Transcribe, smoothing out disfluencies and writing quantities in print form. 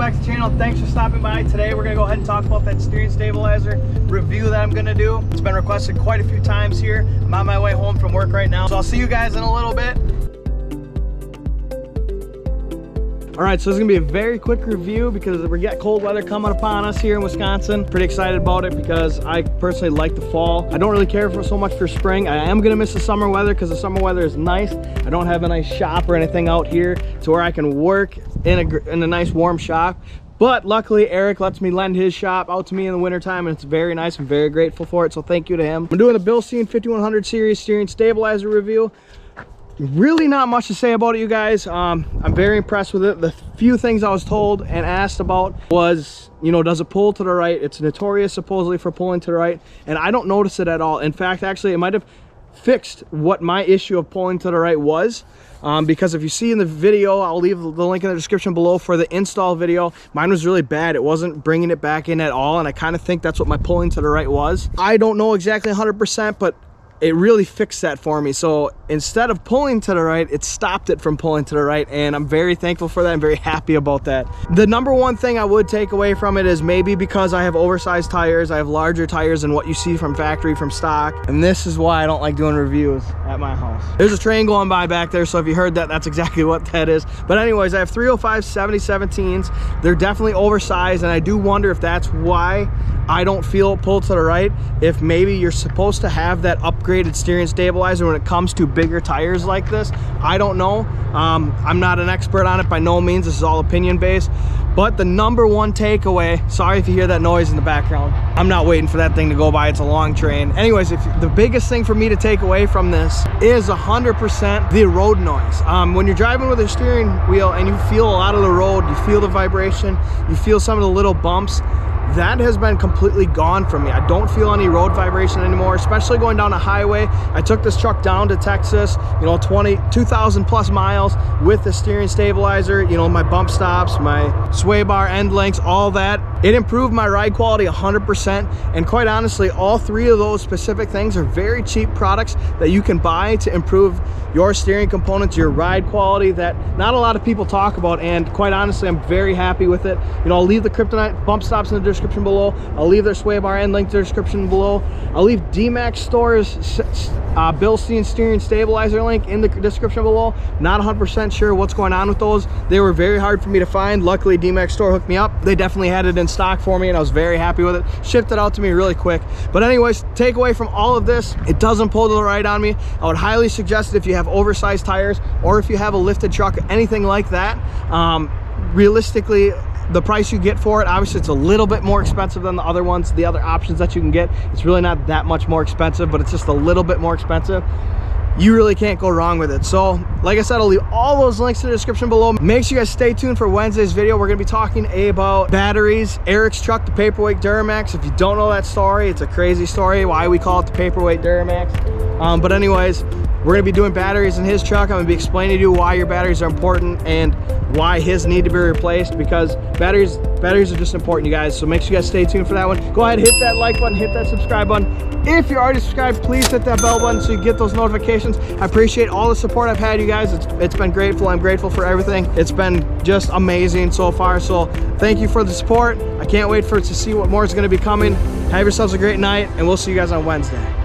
back to the channel. Thanks for stopping by. Today we're gonna go ahead and talk about that steering stabilizer review that I'm gonna do. It's been requested quite a few times here. I'm on my way home from work right now, so I'll see you guys in a little bit. All right, so this is gonna be a very quick review because we got cold weather coming upon us here in Wisconsin. Pretty excited about it because I personally like the fall. I don't really care for so much for spring. I am gonna miss the summer weather because the summer weather is nice. I don't have a nice shop or anything out here to where I can work in a nice warm shop. But luckily, Eric lets me lend his shop out to me in the wintertime, and it's very nice. I'm very grateful for it, so thank you to him. I'm doing the Bilstein 5100 series steering stabilizer review. Really not much to say about it, you guys. I'm very impressed with it. The few things I was told and asked about was, you know, does it pull to the right? It's notorious supposedly for pulling to the right, and I don't notice it at all. In fact, actually, it might have fixed what my issue of pulling to the right was, because if you see in the video, I'll leave the link in the description below for the install video. Mine was really bad. It wasn't bringing it back in at all, and I kind of think that's what my pulling to the right was. I don't know exactly 100%, but it really fixed that for me. So instead of pulling to the right, it stopped it from pulling to the right, and I'm very thankful for that. I'm very happy about that. The number one thing I would take away from it is maybe because I have oversized tires, I have larger tires than what you see from factory, from stock, and this is why I don't like doing reviews at my house. There's a train going by back there, so if you heard that, that's exactly what that is. But anyways, I have 305 7017s. They're definitely oversized, and I do wonder if that's why I don't feel it pull to the right. If maybe you're supposed to have that upgraded steering stabilizer when it comes to bigger tires like this. I don't know. I'm not an expert on it by no means. This is all opinion based. But the number one takeaway, sorry if you hear that noise in the background. I'm not waiting for that thing to go by. It's a long train. Anyways, the biggest thing for me to take away from this is 100% the road noise. When you're driving with a steering wheel and you feel a lot of the road, you feel the vibration, you feel some of the little bumps, that has been completely gone from me. I don't feel any road vibration anymore, especially going down a highway. I took this truck down to Texas, you know, 2,000 plus miles with the steering stabilizer, you know, my bump stops, my sway bar end links, all that. It improved my ride quality 100%. And quite honestly, all three of those specific things are very cheap products that you can buy to improve your steering components, your ride quality, that not a lot of people talk about. And quite honestly, I'm very happy with it. You know, I'll leave the Kryptonite bump stops in the description below. I'll leave their sway bar end link in the description below. I'll leave D-Max Store's Bilstein steering stabilizer link in the description below. Not 100% sure what's going on with those. They were very hard for me to find. Luckily, D-Max Store hooked me up. They definitely had it in stock for me, and I was very happy with it. Shipped it out to me really quick. But anyways, takeaway from all of this, it doesn't pull to the right on me. I would highly suggest it if you have oversized tires or if you have a lifted truck, anything like that. Realistically, the price you get for it, obviously it's a little bit more expensive than the other ones, the other options that you can get. It's really not that much more expensive, but it's just a little bit more expensive. You really can't go wrong with it. So like I said, I'll leave all those links in the description below. Make sure you guys stay tuned for Wednesday's video. We're gonna be talking about batteries, Eric's truck, the Paperweight Duramax. If you don't know that story, it's a crazy story why we call it the Paperweight Duramax. But anyways, we're gonna be doing batteries in his truck. I'm gonna be explaining to you why your batteries are important and why his need to be replaced, because batteries are just important, you guys. So make sure you guys stay tuned for that one. Go ahead, hit that like button, hit that subscribe button. If you're already subscribed, please hit that bell button so you get those notifications. I appreciate all the support I've had, you guys. It's been grateful. I'm grateful for everything. It's been just amazing so far. So thank you for the support. I can't wait to see what more is gonna be coming. Have yourselves a great night, and we'll see you guys on Wednesday.